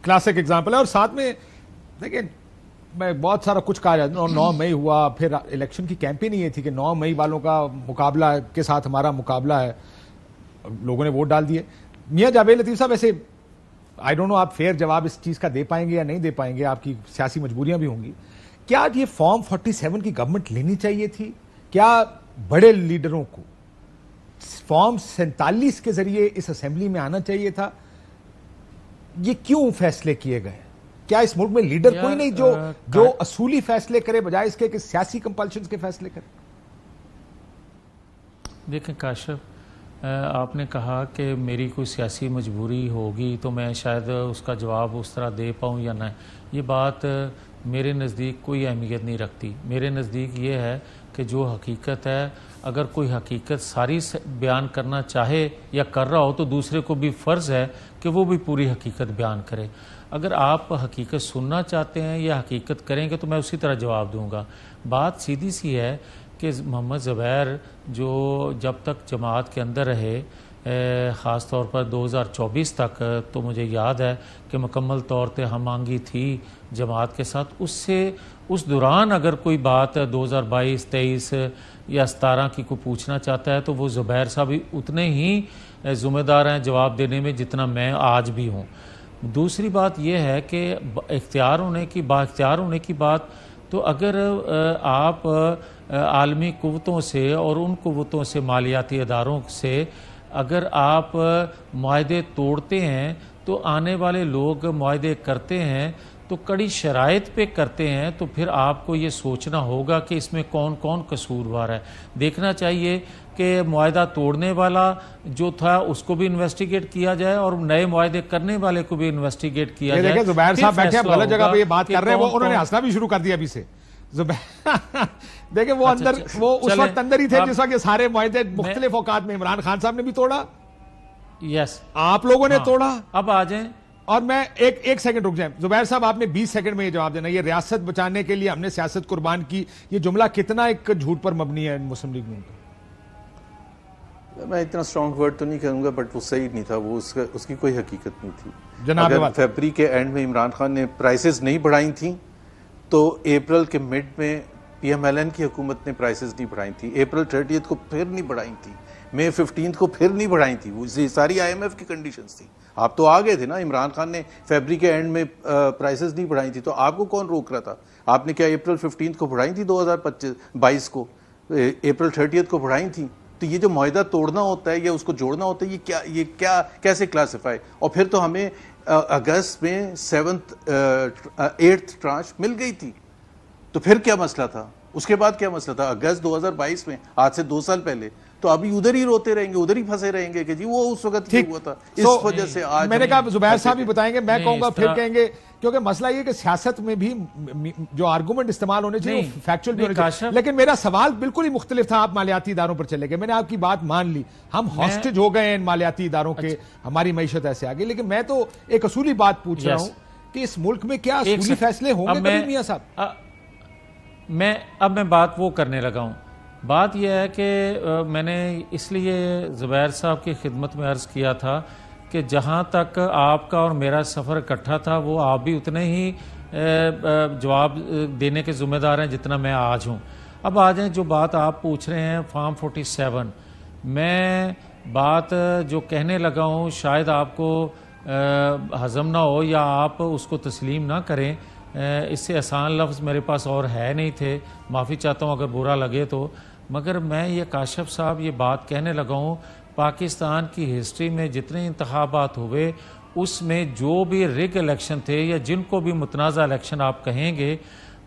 Classic example है। और साथ में देखिए मैं बहुत सारा कुछ कहा जाता है, 9 मई हुआ, फिर इलेक्शन की कैंपेन ये थी कि 9 मई वालों का मुकाबला के साथ हमारा मुकाबला है, लोगों ने वोट डाल दिए। मियां जावेद लतीफ साहब, ऐसे आई डोंट नो आप फेयर जवाब इस चीज का दे पाएंगे या नहीं दे पाएंगे, आपकी सियासी मजबूरियां भी होंगी, क्या ये फॉर्म 47 की गवर्नमेंट लेनी चाहिए थी? क्या बड़े लीडरों को फॉर्म 47 के जरिए इस असेंबली में आना चाहिए था? ये क्यों फैसले किए गए? क्या इस मुल्क में लीडर कोई नहीं जो असूली फैसले करे बजाय इसके कि सियासी कंपल्शन के फैसले करे? देखें काशिफ, आपने कहा कि मेरी कोई सियासी मजबूरी होगी तो मैं शायद उसका जवाब उस तरह दे पाऊँ या नहीं। ये बात मेरे नज़दीक कोई अहमियत नहीं रखती। मेरे नज़दीक ये है कि जो हकीकत है, अगर कोई हकीकत सारी बयान करना चाहे या कर रहा हो तो दूसरे को भी फ़र्ज़ है कि वो भी पूरी हकीकत बयान करे। अगर आप हकीकत सुनना चाहते हैं या हकीकत करेंगे तो मैं उसी तरह जवाब दूंगा। बात सीधी सी है कि मोहम्मद ज़ुबैर जो जब तक जमात के अंदर रहे, ख़ास तौर पर 2024 तक, तो मुझे याद है कि मुकम्मल तौर पे हम आंगी थी जमात के साथ। उससे उस दौरान अगर कोई बात 2022, 23 या 17 की को पूछना चाहता है तो वो ज़ुबैर साहब भी उतने ही ज़िम्मेदार हैं जवाब देने में जितना मैं आज भी हूँ। दूसरी बात यह है कि बाख्तियार होने की बात, तो अगर आप आलमी कुव्वतों से और उन कुव्वतों से, मालियाती इदारों से अगर आप मुआहदे तोड़ते हैं तो आने वाले लोग मुआहदे करते हैं तो कड़ी शराइत पे करते हैं, तो फिर आपको ये सोचना होगा कि इसमें कौन कौन कसूरवार है। देखना चाहिए कि मुआहदा तोड़ने वाला जो था उसको भी इन्वेस्टिगेट किया जाए और नए मुआहदे करने वाले को भी इन्वेस्टिगेट किया जाए। देखिए ज़ुबैर साहब बैठे हैं, गलत जगह पे ये बात कर रहे हैं, वो उन्होंने हंसना भी शुरू कर दिया अभी से। देखिए वो अंदर वो उस वक्त अंदर ही थे जिस वक्त ये सारे मुआहदे मुख्तलिफ औकात में इमरान खान साहब ने भी तोड़ा, यस, आप लोगों ने तोड़ा। अब आ जाएं। और मैं एक सेकंड रुक जाए ज़ुबैर साहब, आपने 20 सेकंड में ये जवाब देना, ये रियासत बचाने के लिए हमने सियासत कुर्बान की, ये जुमला कितना एक झूठ पर मबनी है मुस्लिम लीग नून का? मैं इतना स्ट्रॉन्ग वर्ड तो नहीं कहूंगा, बट वो सही नहीं था, वो उसकी कोई हकीकत नहीं थी। अगर फरवरी के एंड में इमरान खान ने प्राइसेस नहीं बढ़ाई थी तो अप्रैल के मिड में PMLN की हुकूमत ने प्राइसेस नहीं बढ़ाई थी, अप्रैल 30 को फिर नहीं बढ़ाई थी, मई 15 को फिर नहीं बढ़ाई थी। वो सारी IMF की कंडीशंस थी। आप तो आ गए थे ना, इमरान खान ने फरवरी के एंड में प्राइसेस नहीं बढ़ाई थी, तो आपको कौन रोक रहा था? आपने क्या अप्रैल 15 को बढ़ाई थी 2022 को, अप्रैल 30 को बढ़ाई थी? तो ये जो मुआहदा तोड़ना होता है या उसको जोड़ना होता है, ये क्या कैसे क्लासिफाई? और फिर तो हमें अगस्त में 8th ट्रांच मिल गई थी, तो फिर क्या मसला था? उसके बाद क्या मसला था? अगस्त 2022 में, आज से 2 साल पहले, तो अभी उधर ही रोते रहेंगे, उधर ही फंसे रहेंगे कि जी वो उस वक्त ठीक हुआ था, इस वजह से आज। मैंने कहा ज़ुबैर साहब भी बताएंगे, मैं कहूंगा फिर कहेंगे, क्योंकि मसला ये कि सियासत में भी जो आर्गुमेंट इस्तेमाल होने चाहिए फैक्चुअल भी होने चाहिए। लेकिन मेरा सवाल बिल्कुल ही मुख्तलिफ था, आप मालियाती इदारों पर चले गए, मैंने आपकी बात मान ली, हम हॉस्टेज हो गए इन मालियाती इदारों के, हमारी मईशत ऐसे आ गई। लेकिन मैं तो एक असूली बात पूछ रहा हूं कि इस मुल्क में क्या असूली फैसले होंगे कभी मियां साहब? अब मैं बात वो करने लगा हूं। बात यह है कि मैंने इसलिए ज़ुबैर साहब की खिदमत में अर्ज़ किया था कि जहाँ तक आपका और मेरा सफ़र इकट्ठा था, वो आप भी उतने ही जवाब देने के ज़िम्मेदार हैं जितना मैं आज हूँ। अब आ जाएं जो बात आप पूछ रहे हैं, फॉर्म 47। मैं बात जो कहने लगा हूँ शायद आपको हज़म ना हो या आप उसको तस्लीम ना करें, इससे आसान लफ्ज़ मेरे पास और है नहीं थे, माफ़ी चाहता हूँ अगर बुरा लगे तो। मगर मैं ये काशिफ साहब ये बात कहने लगा हूँ, पाकिस्तान की हिस्ट्री में जितने इंतखाबात हुए उसमें जो भी रिग इलेक्शन थे या जिनको भी मुतनाज़ा इलेक्शन आप कहेंगे,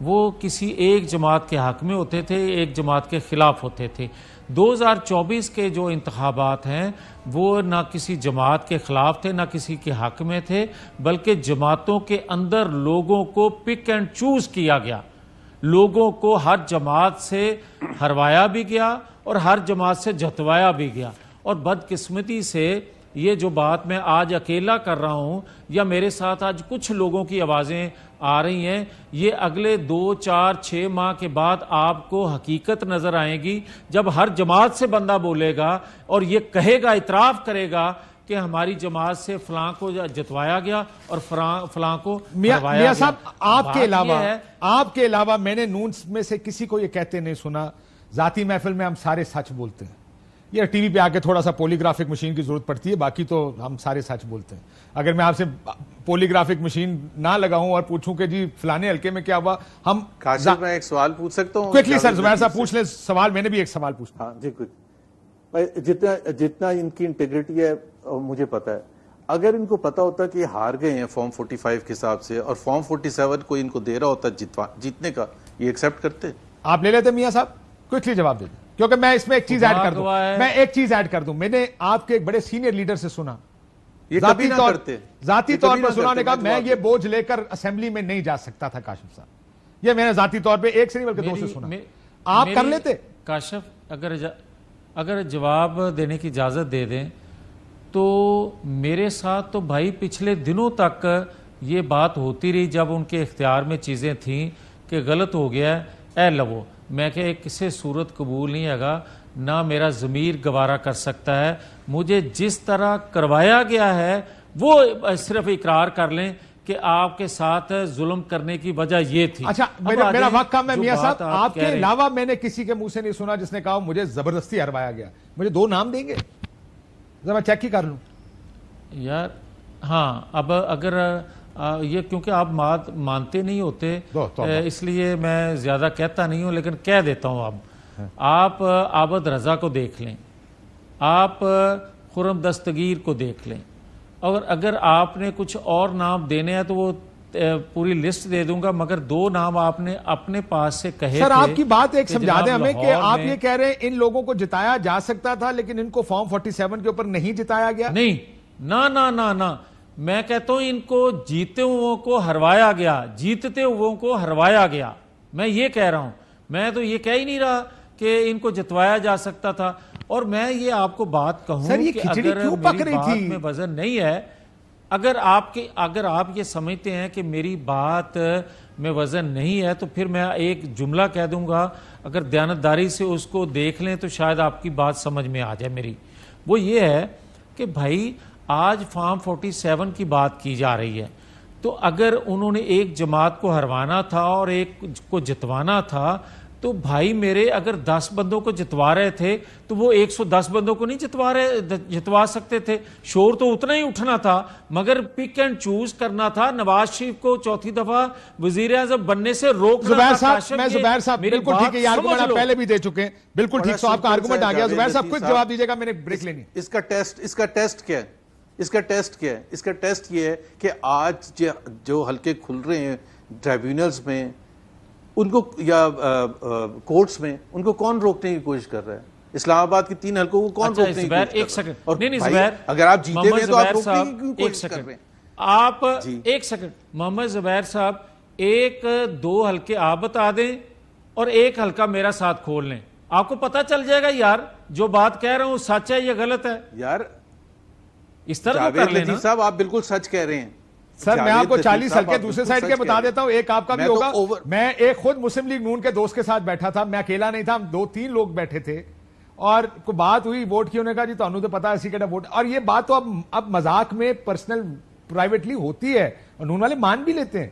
वो किसी एक जमात के हक़ में होते थे, एक जमात के ख़िलाफ़ होते थे। 2024 के जो इंतखाबात हैं वो ना किसी जमात के ख़िलाफ़ थे ना किसी के हक़ में थे, बल्कि जमातों के अंदर लोगों को पिक एंड चूज़ किया गया। लोगों को हर जमात से हरवाया भी गया और हर जमात से जतवाया भी गया। और बदकिस्मती से ये जो बात मैं आज अकेला कर रहा हूँ या मेरे साथ आज कुछ लोगों की आवाज़ें आ रही हैं, ये अगले 2, 4, 6 माह के बाद आपको हकीकत नज़र आएगी, जब हर जमात से बंदा बोलेगा और ये कहेगा, इतराफ़ करेगा کہ ہماری جماعت سے فلاں کو جتوایا گیا اور فلاں کو میاں صاحب آپ کے علاوہ میں نے نون میں سے کسی کو یہ کہتے نہیں سنا ذاتی محفل میں ہم سارے سچ بولتے ہیں. یہ ٹی وی پہ آ کے تھوڑا سا پولیگرافک مشین کی ضرورت پڑتی ہے, باقی تو ہم سارے سچ بولتے ہیں. اگر میں آپ سے پولیگرافک مشین نہ لگاؤں اور پوچھوں کہ جی فلانے حلقے میں کیا ہوا, ہم کاشف میں ایک سوال پوچھ سکتا ہوں کوئکلی سر زبیر صاحب پوچھ لیں سوال. میں نے بھی ایک سوال پوچھنا. ہاں جی جتنا ان کی انٹیگریٹی ہے مجھے پتا ہے, اگر ان کو پتا ہوتا کہ یہ ہار گئے ہیں فارم 45 کے حساب سے اور فارم 47 کو ان کو دے رہا ہوتا جیتنے کا, یہ ایکسپٹ کرتے؟ آپ لے لیتے میاں صاحب؟ کوئکلی جواب دے دیں, کیونکہ میں اس میں ایک چیز ایڈ کر دوں. میں نے آپ کے ایک بڑے سینئر لیڈر سے سنا, ذاتی طور پر سنا, نے کہا میں یہ بوجھ لے کر اسمبلی میں نہیں جا سکتا تھا کاشف صاحب. یہ میں نے ذاتی طور پہ ایک سے نہیں بلکہ دو سے سنا. آپ کر لیتے؟ کاشف اگر جواب دینے کی اجازت دے دیں تو میرے ساتھ تو بھائی پچھلے دنوں تک یہ بات ہوتی رہی جب ان کے اختیار میں چیزیں تھیں کہ غلط ہو گیا ہے اے لو. میں کہ کسی صورت قبول نہیں ہے گا, نہ میرا ضمیر گوارا کر سکتا ہے. مجھے جس طرح کروایا گیا ہے وہ صرف اقرار کر لیں کہ آپ کے ساتھ ظلم کرنے کی وجہ یہ تھی. اچھا میرا وقت کم ہے میاں صاحب, آپ کے علاوہ میں نے کسی کے منہ سے نہیں سنا جس نے کہا مجھے زبردستی ہروایا گیا. مجھے 2 نام دیں گے ذرا میں چیک ہی کر لوں یار. ہاں اب اگر یہ کیونکہ آپ مانتے نہیں ہوتے اس لیے میں زیادہ کہتا نہیں ہوں, لیکن کہہ دیتا ہوں. اب آپ عابد رضا کو دیکھ لیں, آپ خرم دستگیر کو دیکھ لیں, اور اگر آپ نے کچھ اور نام دینے ہیں تو وہ پوری لسٹ دے دوں گا, مگر 2 نام آپ نے اپنے پاس سے کہے سر. آپ کی بات ایک سمجھا دیں ہمیں کہ آپ یہ کہہ رہے ہیں ان لوگوں کو جتایا جا سکتا تھا لیکن ان کو فارم 47 کے اوپر نہیں جتایا گیا. نہیں, نہ میں کہتا ہوں ان کو جیتے ہوئوں کو ہروایا گیا, جیتتے ہوئوں کو ہروایا گیا. میں یہ کہہ رہا ہوں, میں تو یہ کہہ ہی نہیں رہا کہ ان کو جتوایا جا سکتا تھا. اور میں یہ آپ کو بات کہوں کہ اگر میری بات میں وزن نہیں ہے, اگر آپ یہ سمجھتے ہیں کہ میری بات میں وزن نہیں ہے تو پھر میں ایک جملہ کہہ دوں گا, اگر دیانتداری سے اس کو دیکھ لیں تو شاید آپ کی بات سمجھ میں آ جائے میری. وہ یہ ہے کہ بھائی آج فارم 47 کی بات کی جا رہی ہے, تو اگر انہوں نے ایک جماعت کو ہروانا تھا اور ایک کو جتوانا تھا تو بھائی میرے اگر 10 بندوں کو جتوا رہے تھے تو وہ 110 بندوں کو نہیں جتوا سکتے تھے. شور تو اتنا ہی اٹھنا تھا, مگر پک اینڈ چوز کرنا تھا. نواز شریف کو 4تھی دفعہ وزیر اعظم بننے سے روکنا تھا. زبیر صاحب بالکل ٹھیک ہے, یہ آرگومنٹ آپ پہلے بھی دے چکے ہیں. بالکل ٹھیک, تو آپ کا آرگومنٹ آ گیا. زبیر صاحب کچھ جواب دیجیے گا, میں نے بریک لینی. اس کا ٹیسٹ کیا ہے؟ اس کا ٹیسٹ یہ ہے کہ آج جو حلقے کھل رہے ہیں ٹریبیونلز میں ان کو یا کورٹس میں, ان کو کون روکنے کی کوشش کر رہا ہے؟ اسلام آباد کی 3 حلقوں کو کون روکنے کی کوشش کر رہا ہے؟ نہیں زبیر, اگر آپ جیتے ہوئے تو آپ روکنے کی کوشش کر رہے ہیں. آپ ایک سیکنڈ محمد زبیر صاحب, 1-2 حلقے آپ بتا دیں اور 1 حلقہ میرا ساتھ کھول لیں, آپ کو پتہ چل جائے گا یار جو بات کہہ رہا ہوں سچ ہے یا غلط ہے. یار اس طرح کر لینا صاحب, آپ بالکل سچ کہہ رہے ہیں. سر میں آپ کو 40 حلقے دوسرے سائڈ کے بتا دیتا ہوں, ایک آپ کا بھی ہوگا. میں ایک خود مسلم لیگ نون کے دوست کے ساتھ بیٹھا تھا, میں اکیلا نہیں تھا, ہم 2-3 لوگ بیٹھے تھے, اور کوئی بات ہوئی ووٹ کی, انہوں نے کہا جی تانوں تو پتا ہے اسی کہتا ووٹ, اور یہ بات تو اب مذاق میں پرسنل پرائیویٹلی ہوتی ہے اور نون والے مان بھی لیتے ہیں.